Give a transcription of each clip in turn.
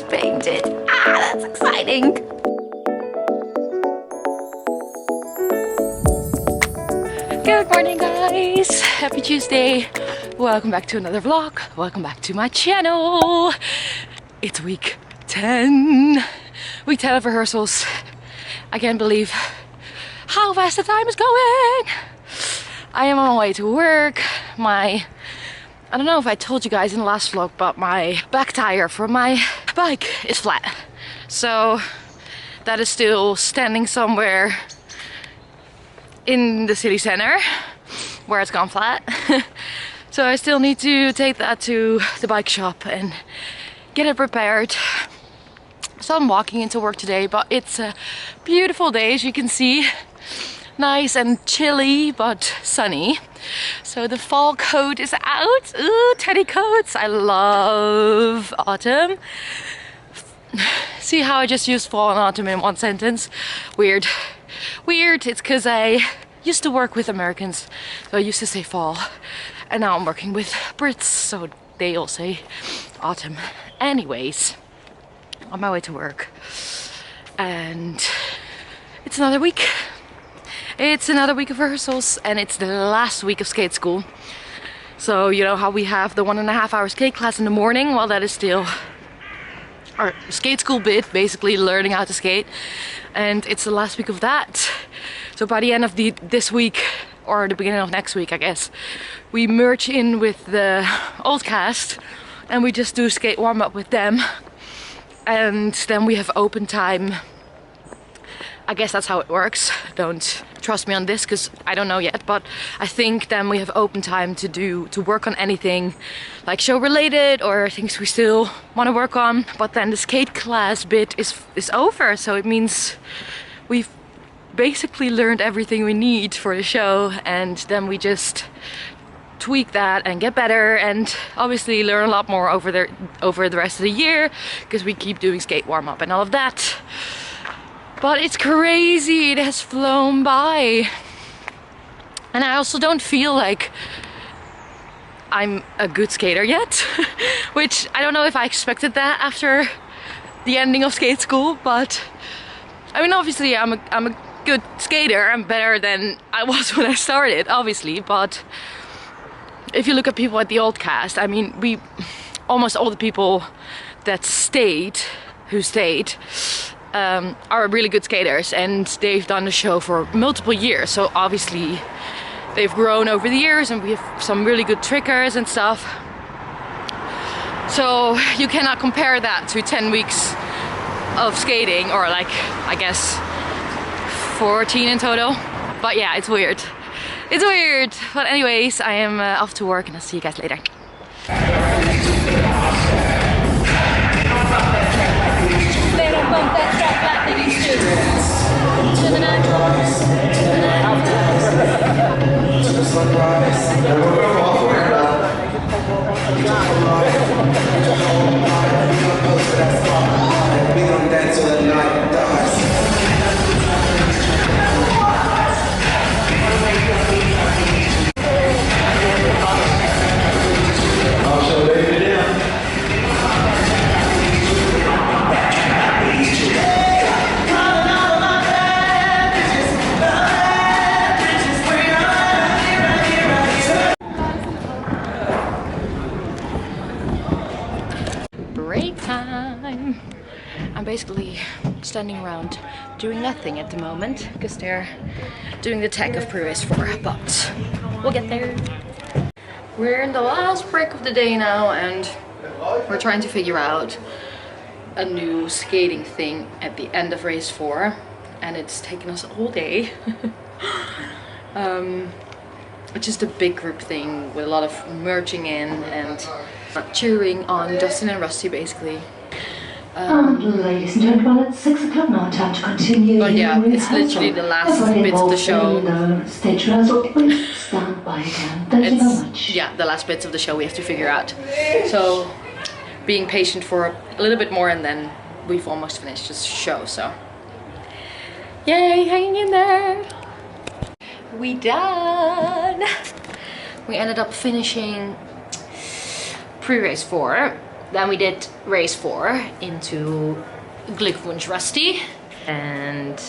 painted. Ah, that's exciting. Good morning, guys. Happy Tuesday. Welcome back to another vlog. Welcome back to my channel. It's week 10. Week 10 of rehearsals. I can't believe how fast the time is going. I am on my way to work. I don't know if I told you guys in the last vlog, but my back tire for my bike is flat. So that is still standing somewhere in the city center where it's gone flat. So I still need to take that to the bike shop and get it repaired. So I'm walking into work today, but it's a beautiful day, as you can see. Nice and chilly, but sunny. So the fall coat is out. Ooh, teddy coats. I love autumn. See how I just used fall and autumn in one sentence? Weird. Weird. It's because I used to work with Americans, so I used to say fall. And now I'm working with Brits, so they all say autumn. Anyways, on my way to work. And it's another week. It's another week of rehearsals, and it's the last week of skate school. So you know how we have the 1.5 hour skate class in the morning? Well, that is still our skate school bit, basically learning how to skate. And it's the last week of that. So by the end of this week, or the beginning of next week, I guess, we merge in with the old cast and we just do skate warm up with them. And then we have open time. I guess that's how it works. Don't trust me on this because I don't know yet, but I think then we have open time to work on anything like show related or things we still want to work on. But then the skate class bit is over, so it means we've basically learned everything we need for the show, and then we just tweak that and get better, and obviously learn a lot more over the rest of the year because we keep doing skate warm up and all of that. But it's crazy, it has flown by. And I also don't feel like I'm a good skater yet. Which I don't know if I expected that after the ending of skate school, but I mean, obviously I'm a good skater. I'm better than I was when I started, obviously, but if you look at people at the old cast, I mean, almost all the people that who stayed, are really good skaters, and they've done the show for multiple years, so obviously they've grown over the years, and we have some really good trickers and stuff. So you cannot compare that to 10 weeks of skating, or like, I guess 14 in total. But yeah, it's weird. It's weird. But anyways, I am off to work, and I'll see you guys later. Bump that track back that you should. To the night. I'm basically standing around doing nothing at the moment because they're doing the tech of Pre-Race 4, but we'll get there. We're in the last break of the day now, and we're trying to figure out a new skating thing at the end of race 4, and it's taken us all day. It's just a big group thing with a lot of merging in and cheering on Dustin and Rusty, basically. Ladies and gentlemen, it's 6 o'clock now, time to continue. But yeah, it's literally the last bits of the show. Stage rehearsal, please stand by again. Thank you very much. Yeah, the last bits of the show we have to figure out. So, being patient for a little bit more, and then we've almost finished the show, so. Yay, hanging in there! We done! We ended up finishing Pre-Race 4. Then we did race 4 into Glückwunsch Rusty. And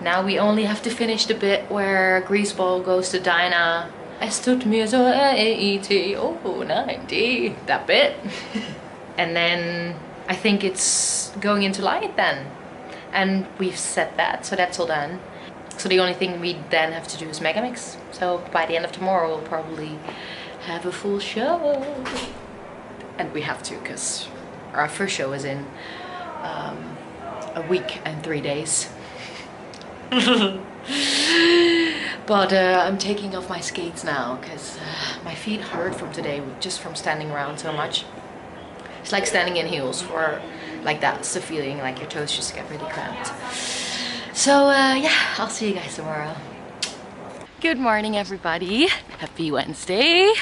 now we only have to finish the bit where Greaseball goes to Dinah. Es tut mir so leid, oh 90, that bit. And then I think it's going into light then. And we've set that, so that's all done. So the only thing we then have to do is Megamix. So by the end of tomorrow we'll probably have a full show. And we have to, because our first show is in a week and 3 days. But I'm taking off my skates now because my feet hurt from today just from standing around so much. It's like standing in heels for like that's the feeling, like your toes just get really cramped. So yeah, I'll see you guys tomorrow. Good morning everybody, happy Wednesday.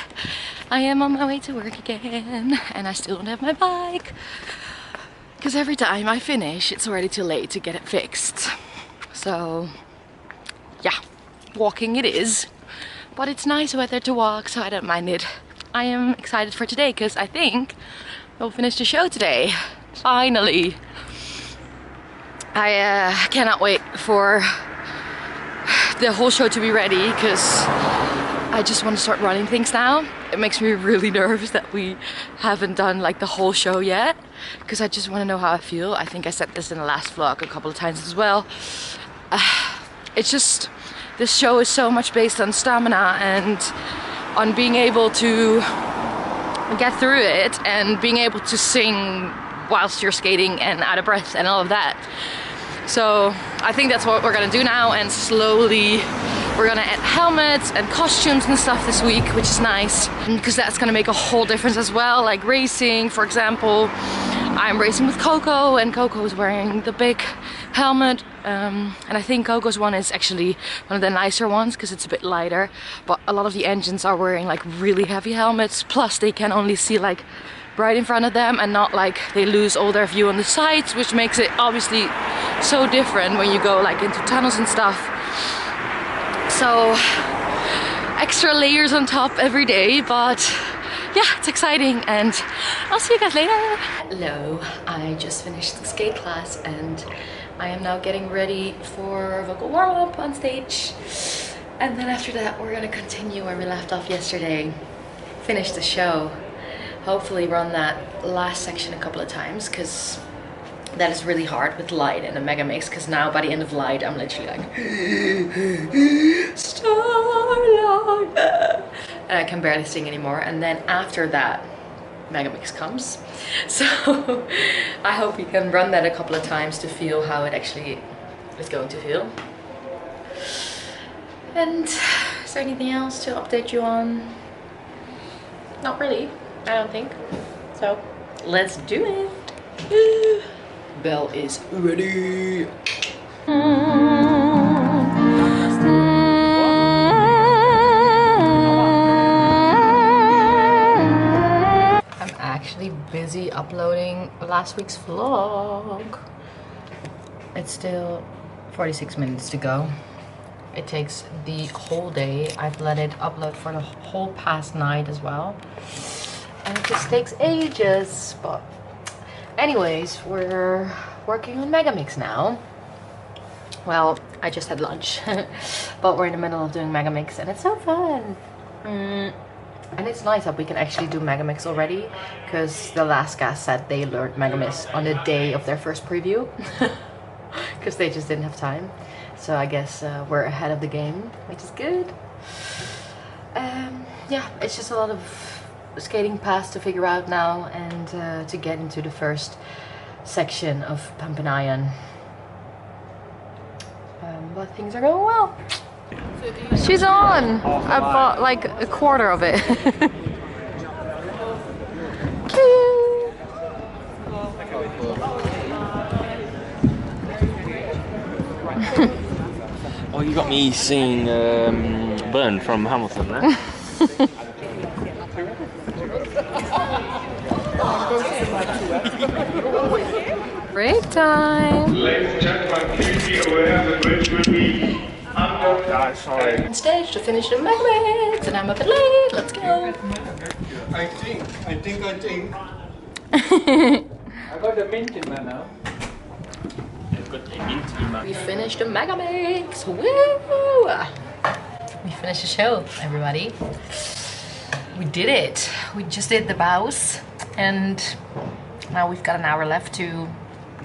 I am on my way to work again and I still don't have my bike because every time I finish it's already too late to get it fixed. So yeah, walking it is, but it's nice weather to walk, so I don't mind it. I am excited for today because I think we'll finish the show today, finally. I cannot wait for the whole show to be ready because I just want to start running things now. It makes me really nervous that we haven't done like the whole show yet because I just want to know how I feel. I think I said this in the last vlog a couple of times as well. It's just, this show is so much based on stamina and on being able to get through it and being able to sing whilst you're skating and out of breath and all of that. So I think that's what we're gonna do now, and slowly we're gonna add helmets and costumes and stuff this week, which is nice because that's gonna make a whole difference as well. Like racing, for example, I'm racing with Coco and Coco is wearing the big helmet, and I think Coco's one is actually one of the nicer ones because it's a bit lighter, but a lot of the engines are wearing like really heavy helmets, plus they can only see like right in front of them and not like they lose all their view on the sides, which makes it obviously so different when you go like into tunnels and stuff. So extra layers on top every day, but yeah, it's exciting and I'll see you guys later. Hello, I just finished the skate class and I am now getting ready for vocal warm-up on stage. And then after that we're gonna continue where we left off yesterday. Finish the show. Hopefully run that last section a couple of times because that is really hard with light and a mega mix, because now by the end of light I'm literally like Starlight, and I can barely sing anymore. And then after that mega mix comes, so I hope we can run that a couple of times to feel how it actually is going to feel. And is there anything else to update you on? Not really, I don't think. So let's do it. Belle is ready. I'm actually busy uploading last week's vlog. It's still 46 minutes to go. It takes the whole day. I've let it upload for the whole past night as well. And it just takes ages, but anyways, we're working on Megamix now. Well, I just had lunch, but we're in the middle of doing Megamix and it's so fun. And it's nice that we can actually do Megamix already, because the last cast said they learned Megamix on the day of their first preview, because they just didn't have time. So I guess we're ahead of the game, which is good. Yeah, it's just a lot of skating paths to figure out now, and to get into the first section of Pampanayan. But things are going well. She's on! I bought like a quarter of it. Cute! Oh, you got me seeing Burn from Hamilton there. Break time! Ladies and gentlemen, please be aware the bridge will be under. Sorry. On stage to finish the Megamix, and I'm a bit late. Let's go! I think. I got the mint in my mouth. I've got a mint in my We finished the mega mix. Woo! We finished the show, everybody. We did it. We just did the bows, and now we've got an hour left to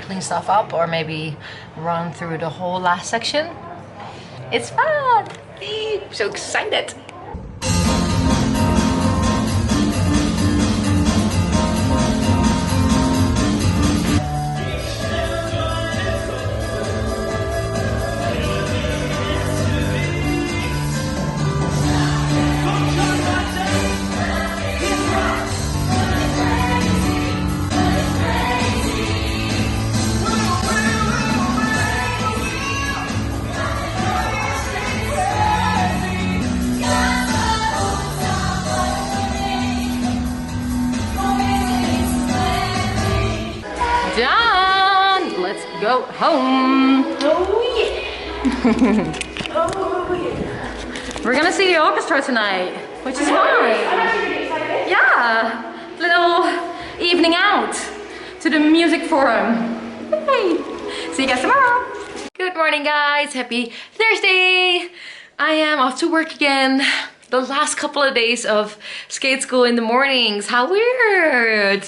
clean stuff up or maybe run through the whole last section. It's fun! I'm so excited! Done! Let's go home. Oh yeah! Oh yeah! We're gonna see the orchestra tonight, which is fine. Yeah, little evening out to the music forum. Yay! See you guys tomorrow. Good morning, guys. Happy Thursday. I am off to work again. The last couple of days of skate school in the mornings. How weird.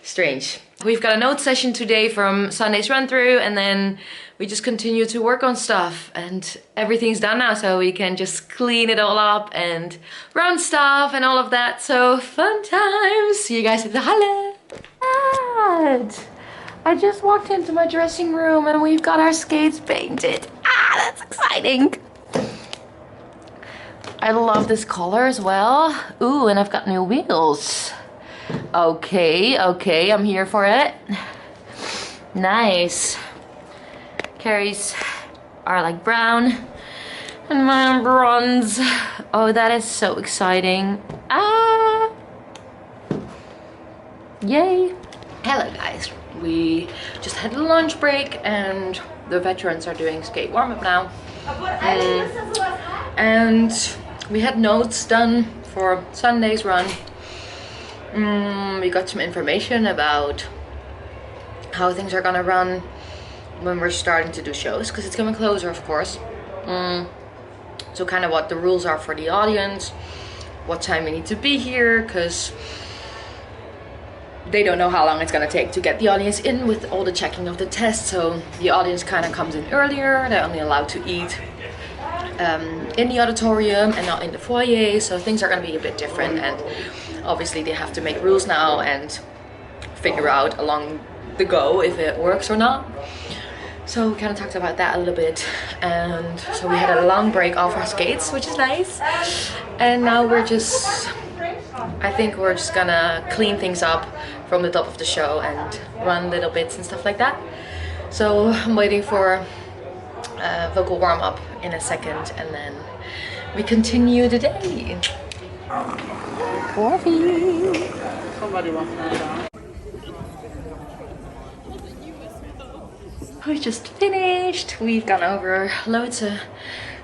Strange. We've got a note session today from Sunday's run through, and then we just continue to work on stuff, and everything's done now, so we can just clean it all up and run stuff and all of that. So fun times. See you guys at the halle. I just walked into my dressing room and we've got our skates painted. That's exciting. I love this color as well. Ooh, and I've got new wheels. Okay, I'm here for it. Nice. Carrie's are like brown and mine are bronze. Oh, that is so exciting. Yay. Hello guys. We just had a lunch break and the veterans are doing skate warm-up now. And we had notes done for Sunday's run. We got some information about how things are gonna run when we're starting to do shows, because it's coming closer, of course. So kind of what the rules are for the audience, what time we need to be here, because they don't know how long it's gonna take to get the audience in with all the checking of the tests. So the audience kind of comes in earlier. They're only allowed to eat in the auditorium and not in the foyer, so things are gonna be a bit different, and obviously they have to make rules now and figure out along the go if it works or not. So we kind of talked about that a little bit, and so we had a long break off our skates, which is nice. And now we're just, I think we're just gonna clean things up from the top of the show and run little bits and stuff like that. So I'm waiting for vocal warm-up in a second, and then we continue the day. Coffee. Somebody wants to. We just finished. We've gone over loads of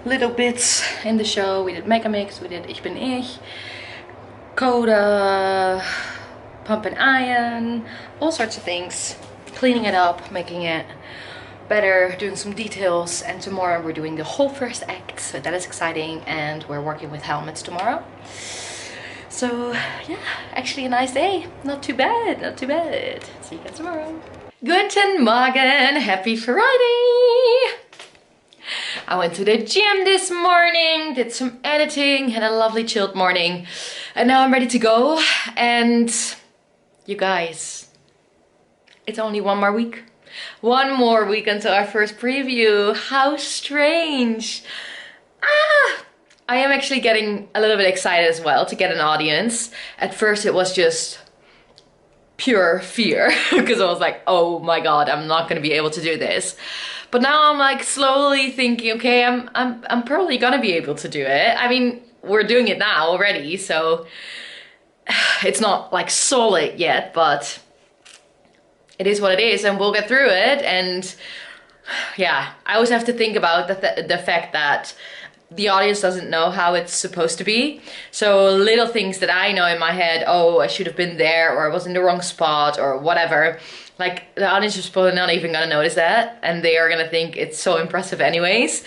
little bits in the show. We did Mega Mix, we did Ich bin ich, Coda, Pump and Iron, all sorts of things. Cleaning it up, making it better, doing some details, and tomorrow we're doing the whole first act, so that is exciting, and we're working with helmets tomorrow. So yeah, actually a nice day. Not too bad, not too bad. See you guys tomorrow. Guten Morgen, happy Friday! I went to the gym this morning, did some editing, had a lovely chilled morning, and now I'm ready to go. And you guys, it's only one more week. One more week until our first preview. How strange. I am actually getting a little bit excited as well to get an audience. At first it was just pure fear because I was like, oh my god, I'm not gonna be able to do this. But now I'm like slowly thinking, okay, I'm probably gonna be able to do it. I mean, we're doing it now already, so it's not like solid yet, but it is what it is, and we'll get through it. And yeah, I always have to think about the fact that the audience doesn't know how it's supposed to be. So little things that I know in my head, oh, I should have been there, or I was in the wrong spot, or whatever. Like, the audience is probably not even gonna notice that, and they are gonna think it's so impressive anyways.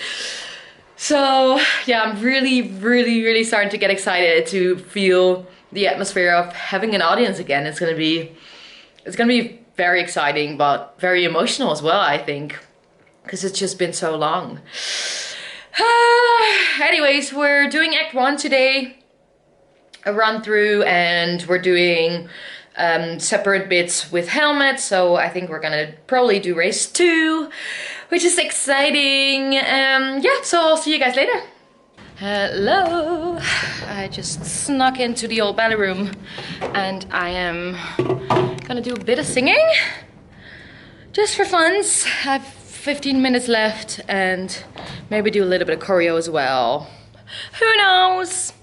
So yeah, I'm really starting to get excited to feel the atmosphere of having an audience again. It's gonna be very exciting, but very emotional as well, I think, because it's just been so long. Anyways, we're doing Act 1 today, a run through, and we're doing separate bits with helmets, so I think we're gonna probably do race 2, which is exciting. Yeah, so I'll see you guys later. Hello! I just snuck into the old ballet room and I am gonna do a bit of singing, just for funs. I have 15 minutes left and maybe do a little bit of choreo as well. Who knows?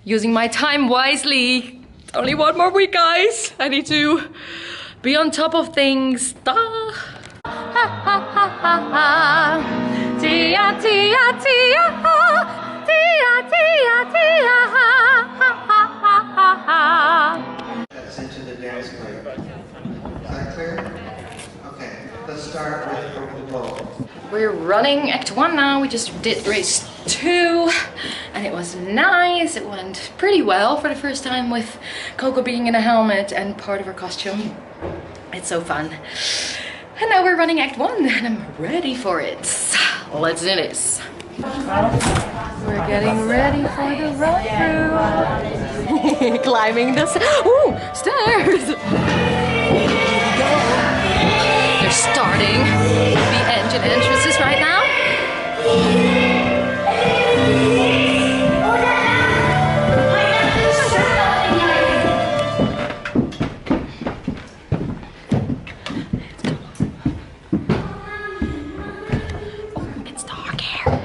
Using my time wisely. Only one more week, guys. I need to be on top of things. Da. Ha ha ha ha ha. Tia tia tia ha. Tia tia tia ha. Ha ha ha ha ha. That's into the dance break. Is that clear? Okay, let's start with the roll. We're running Act 1 now. We just did race 2 and it was nice. It went pretty well for the first time with Coco being in a helmet and part of her costume. It's so fun. And now we're running Act 1 and I'm ready for it. Let's do this. We're getting ready for the run through. Climbing the stairs. They're starting the engine entrances right now. It's dark here.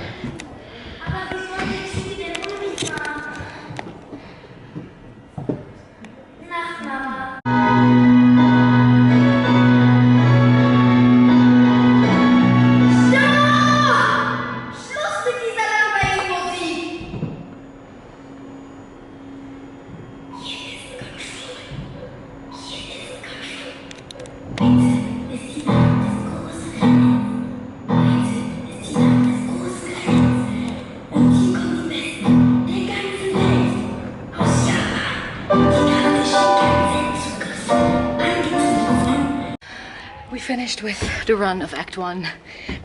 We finished with the run of Act 1.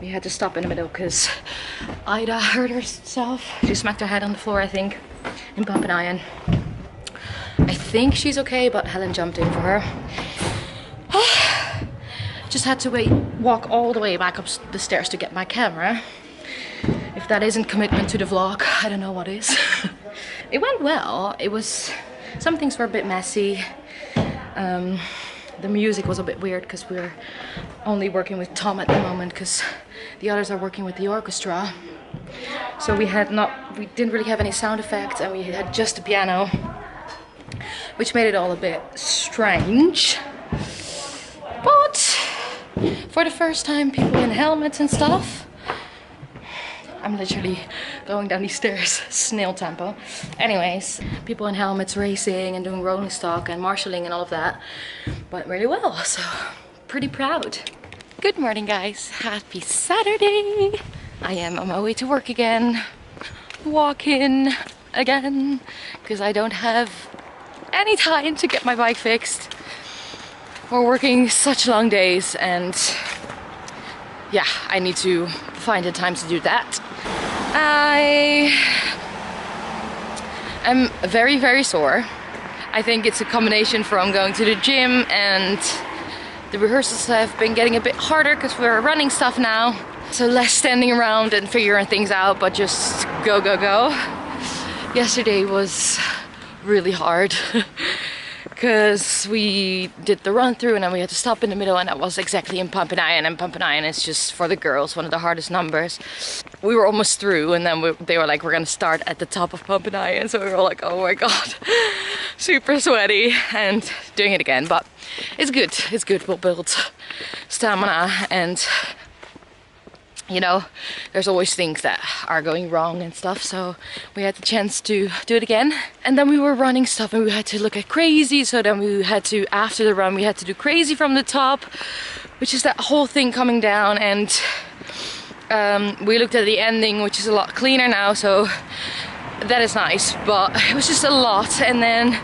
We had to stop in the middle because Ida hurt herself. She smacked her head on the floor, I think, in Pump and Iron. I think she's okay, but Helen jumped in for her. Just had to walk all the way back up the stairs to get my camera. If that isn't commitment to the vlog, I don't know what is. It went well. Some things were a bit messy. The music was a bit weird because we're only working with Tom at the moment because the others are working with the orchestra. So we didn't really have any sound effects and we had just a piano, which made it all a bit strange. But for the first time, people in helmets and stuff. I'm literally going down these stairs, snail tempo. Anyways, people in helmets racing and doing rolling stock and marshalling and all of that went really well, so pretty proud. Good morning, guys. Happy Saturday. I am on my way to work again, walking again, because I don't have any time to get my bike fixed. We're working such long days and yeah, I need to find the time to do that. I am very sore. I think it's a combination from going to the gym and the rehearsals have been getting a bit harder because we're running stuff now. So less standing around and figuring things out, but just go. Yesterday was really hard because we did the run through and then we had to stop in the middle, and that was exactly in Pump and Iron, and Pump and Iron is just for the girls one of the hardest numbers. We were almost through and then they were like, we're gonna start at the top of Pump and Iron, so we were like, oh my god, super sweaty and doing it again, but it's good, we'll build stamina and you know, there's always things that are going wrong and stuff, so we had the chance to do it again. And then we were running stuff and we had to look at crazy, so then we had to, after the run, we had to do crazy from the top, which is that whole thing coming down. And we looked at the ending, which is a lot cleaner now, so that is nice, but it was just a lot. And then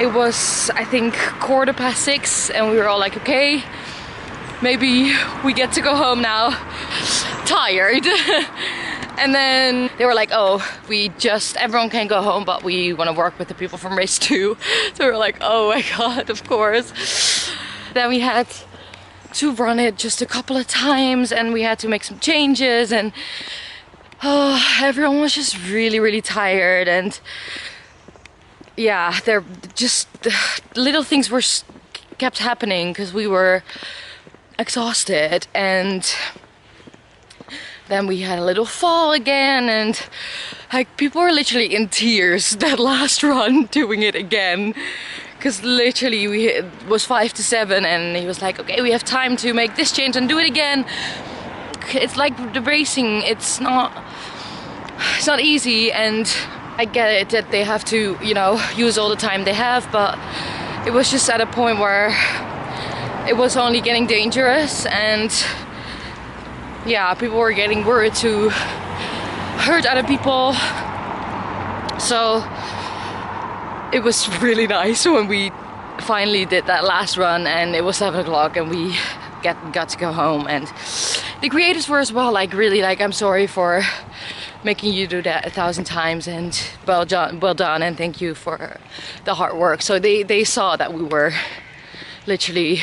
it was, I think, 6:15, and we were all like, okay, maybe we get to go home now, tired. And then they were like, oh, everyone can go home, but we want to work with the people from race 2. So we were like, oh my god, of course. Then we had to run it just a couple of times, and we had to make some changes, and everyone was just really tired. And yeah, they're just little things kept happening because we were exhausted. And then we had a little fall again, and like people were literally in tears that last run doing it again, because literally it was 5 to 7 and he was like, okay, we have time to make this change and do it again. It's like the racing, it's not easy, and I get it that they have to, you know, use all the time they have, but it was just at a point where it was only getting dangerous. And yeah, people were getting worried to hurt other people. So it was really nice when we finally did that last run, and it was 7 o'clock and we got to go home. And the creators were as well like really like, I'm sorry for making you do that 1,000 times, and well done, and thank you for the hard work. So they saw that we were literally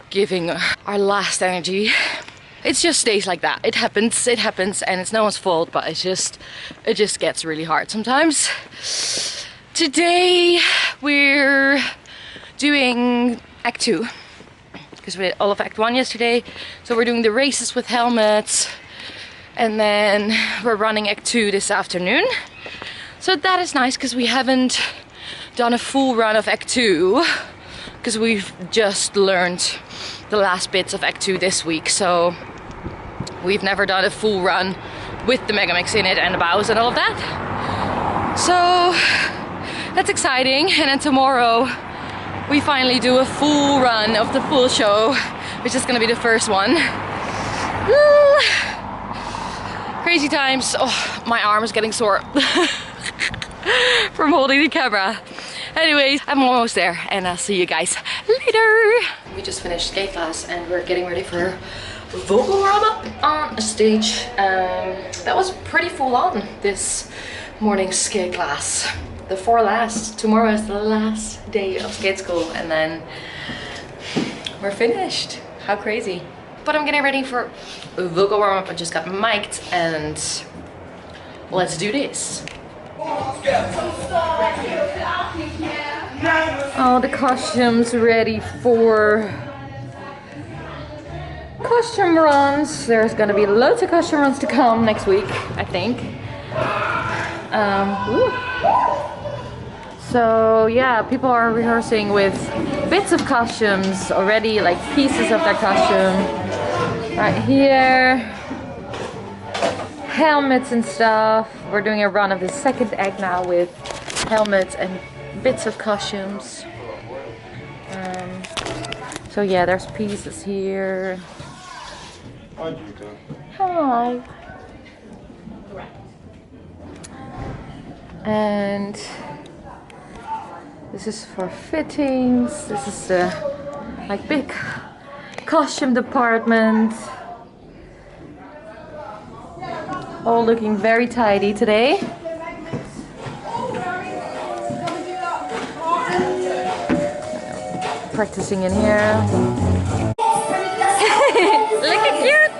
giving our last energy. It just stays like that. It happens, and it's no one's fault, but it just gets really hard sometimes. Today we're doing Act 2, because we did all of Act 1 yesterday. So we're doing the races with helmets, and then we're running Act 2 this afternoon. So that is nice, because we haven't done a full run of Act 2, because we've just learned the last bits of Act 2 this week. So we've never done a full run with the Megamix in it and the bows and all of that. So that's exciting. And then tomorrow we finally do a full run of the full show, which is gonna be the first one. Woo! Crazy times. Oh, my arm is getting sore from holding the camera. Anyways, I'm almost there, and I'll see you guys later. We just finished skate class and we're getting ready for vocal warm-up on a stage. That was pretty full on, this morning's skate class. The 4 last. Tomorrow is the last day of skate school, and then we're finished. How crazy. But I'm getting ready for vocal warm-up. I just got mic'd, and let's do this. Oh, the costumes ready for costume runs. There's gonna be loads of costume runs to come next week, I think. So yeah, people are rehearsing with bits of costumes already, like pieces of their costume. Right here, helmets and stuff. We're doing a run of the second act now with helmets and bits of costumes. So yeah, there's pieces here. Hi, Dieuwke. Hi. And this is for fittings. This is the like big costume department. All looking very tidy today. Practicing in here. Look at cute!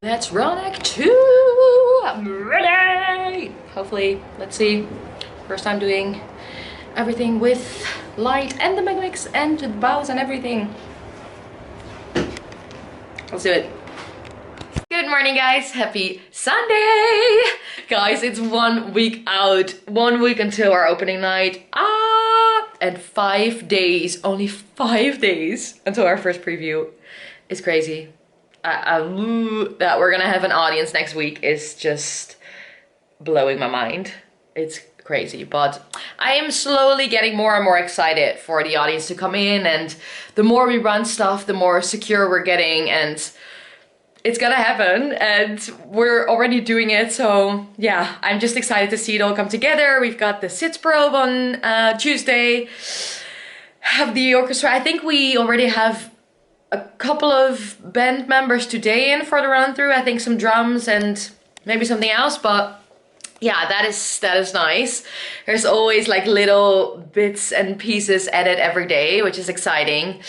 Let's run Act 2! I'm ready! Hopefully, let's see. First time doing everything with light and the Megamix and the bows and everything. Let's do it. Good morning, guys. Happy Sunday! Guys, it's 1 week out. 1 week until our opening night. And 5 days, only 5 days until our first preview. It's crazy. that we're gonna have an audience next week is just blowing my mind. It's crazy, but I am slowly getting more and more excited for the audience to come in, and the more we run stuff, the more secure we're getting, and it's gonna happen, and we're already doing it. So yeah, I'm just excited to see it all come together. We've got the Sitzprobe on Tuesday, have the orchestra. I think we already have a couple of band members today in for the run through. I think some drums and maybe something else, but yeah, that is nice. There's always like little bits and pieces added every day, which is exciting.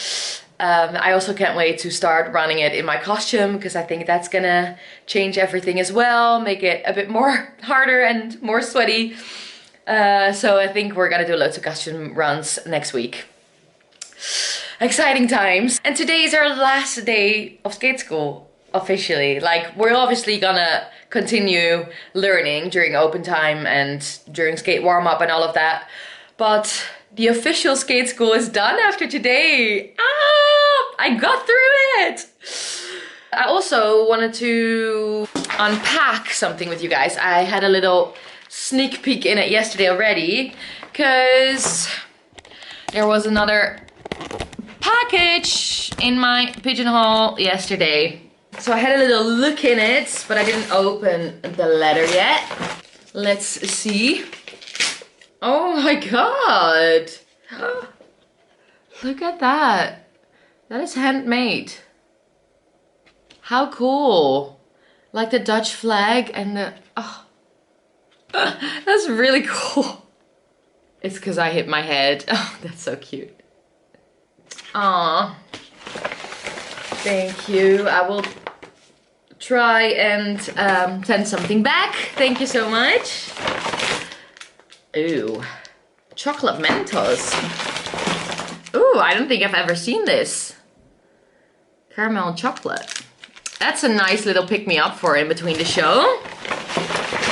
I also can't wait to start running it in my costume, because I think that's gonna change everything as well, make it a bit more harder and more sweaty. So I think we're gonna do loads of costume runs next week. Exciting times. And today is our last day of skate school, officially. Like, we're obviously gonna continue learning during open time and during skate warm-up and all of that, but the official skate school is done after today. I got through it. I also wanted to unpack something with you guys. I had a little sneak peek in it yesterday already, because there was another package in my pigeonhole yesterday. So I had a little look in it, but I didn't open the letter yet. Let's see. Oh my god. Look at that. That is handmade. How cool. Like the Dutch flag and the... Oh. That's really cool. It's because I hit my head. Oh, that's so cute. Aww. Thank you. I will try and send something back. Thank you so much. Ooh. Chocolate Mentos. Ooh, I don't think I've ever seen this. Caramel and chocolate. That's a nice little pick-me-up for in between the show.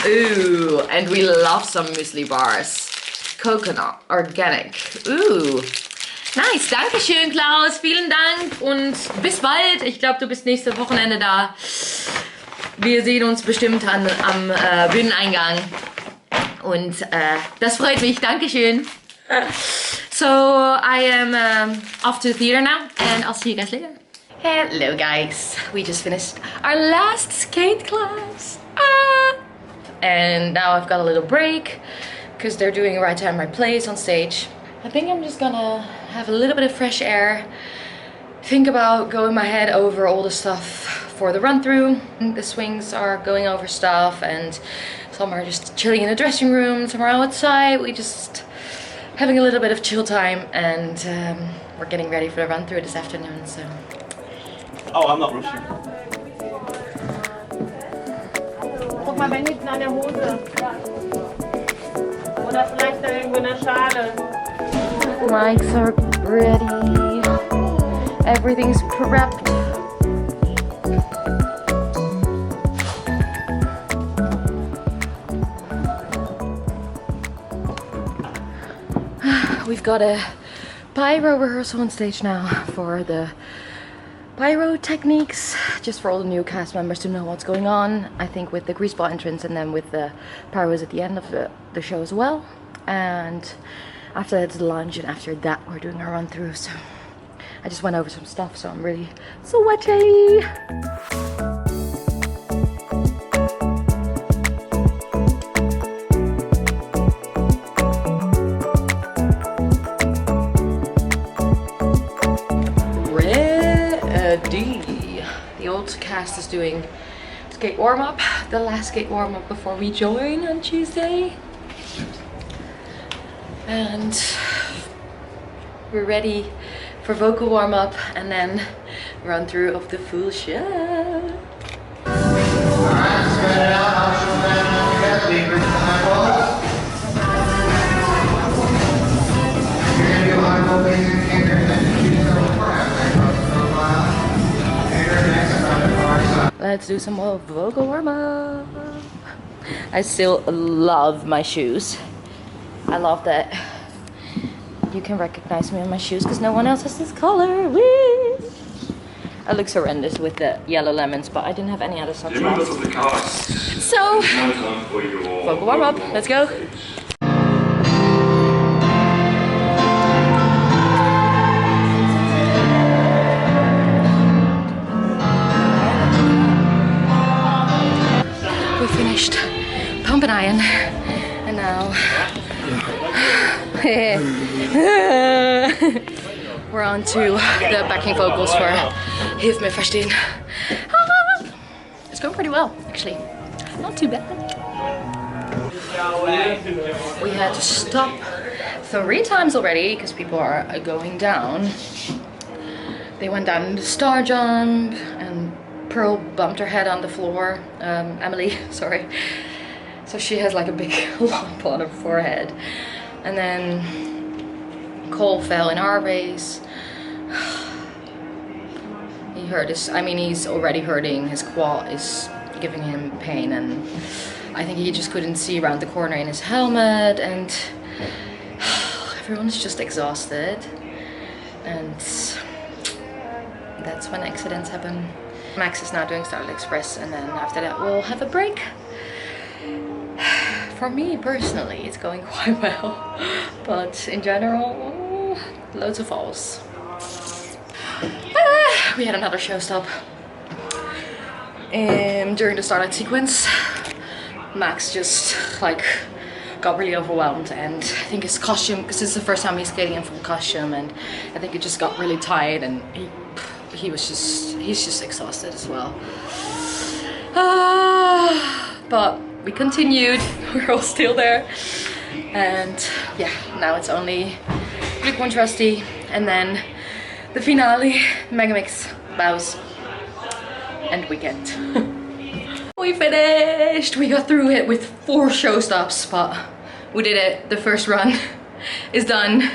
Ooh, and we love some muesli bars. Coconut, organic. Ooh. Nice, Dankeschön, Klaus. Vielen Dank und bis bald. Ich glaube, du bist nächste Wochenende da. Wir sehen uns bestimmt am Bühneneingang. Und das freut mich. Dankeschön. So I am off to the theater now, and I'll see you guys later. Hello guys, we just finished our last skate class. And now I've got a little break because they're doing Right Time, Right Place on stage. I think I'm just gonna have a little bit of fresh air, think about going my head over all the stuff for the run through. The swings are going over stuff, and some are just chilling in the dressing room, some are outside. We just having a little bit of chill time, and we're getting ready for the run through this afternoon, so. Oh, I'm not rushing. Guck mal, wenn hinten an der Hose. Oder vielleicht da irgendwo in der Schale. Mics are ready. Everything's prepped. We've got a pyro rehearsal on stage now for the pyro techniques, just for all the new cast members to know what's going on. I think with the greaseball entrance, and then with the pyros at the end of the show as well. And after that, it's lunch, and after that we're doing our run through. So I just went over some stuff, so I'm really sweaty. The old cast is doing skate warm-up, the last skate warm-up before we join on Tuesday. And we're ready for vocal warm-up and then run through of the full show. Let's do some more vocal warm-up. I still love my shoes. I love that you can recognize me in my shoes because no one else has this color. Whee! It looks horrendous with the yellow lemons, but I didn't have any other socks Members left. of the cast, So, now time for your vocal warm up. Let's go. We finished pump and iron, and now we're on to the backing vocals for Heeft me verstehen. It's going pretty well, actually. Not too bad. We had to stop 3 times already because people are going down. They went down in the star jump and Pearl bumped her head on the floor. Emily, sorry. So she has like a big lump on her forehead. And then Cole fell in our race. He hurt his, I mean, he's already hurting. His quad is giving him pain, and I think he just couldn't see around the corner in his helmet, and everyone's just exhausted. And that's when accidents happen. Max is now doing Starlight Express, and then after that we'll have a break. For me personally, it's going quite well, but in general, loads of falls. We had another show stop during the Starlight sequence. Max just like got really overwhelmed, and I think his costume, because this is the first time he's skating in full costume, and I think it just got really tight, and he's just exhausted as well. But we continued, we're all still there, and yeah, now it's only Luke One Trusty, and then the finale, Megamix, Bows, and Weekend. We finished! We got through it with 4 show stops, but we did it. The first run is done.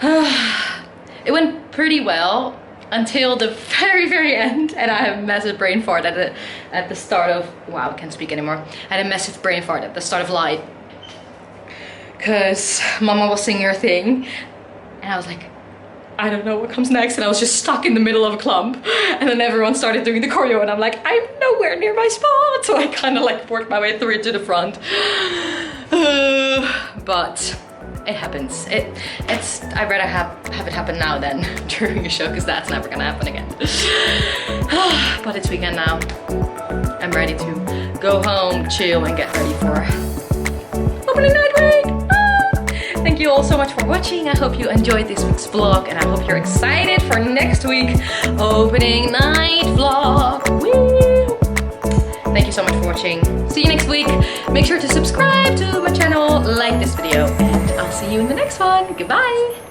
It went pretty well until the very end, and I had a massive brain fart at the start of, wow, I can't speak anymore. I had a massive brain fart at the start of Light, because Mama was singing her thing, and I was like, I don't know what comes next, and I was just stuck in the middle of a clump, and then everyone started doing the choreo, and I'm like, I'm nowhere near my spot, so I kind of like worked my way through it to the front. But it happens. It's I'd rather have it happen now than during a show, because that's never gonna happen again. But it's weekend now. I'm ready to go home, chill, and get ready for opening night week. Thank you all so much for watching. I hope you enjoyed this week's vlog, and I hope you're excited for next week opening night vlog. Woo! Thank you so much for watching. See you next week. Make sure to subscribe to my channel, like this video, and I'll see you in the next one. Goodbye.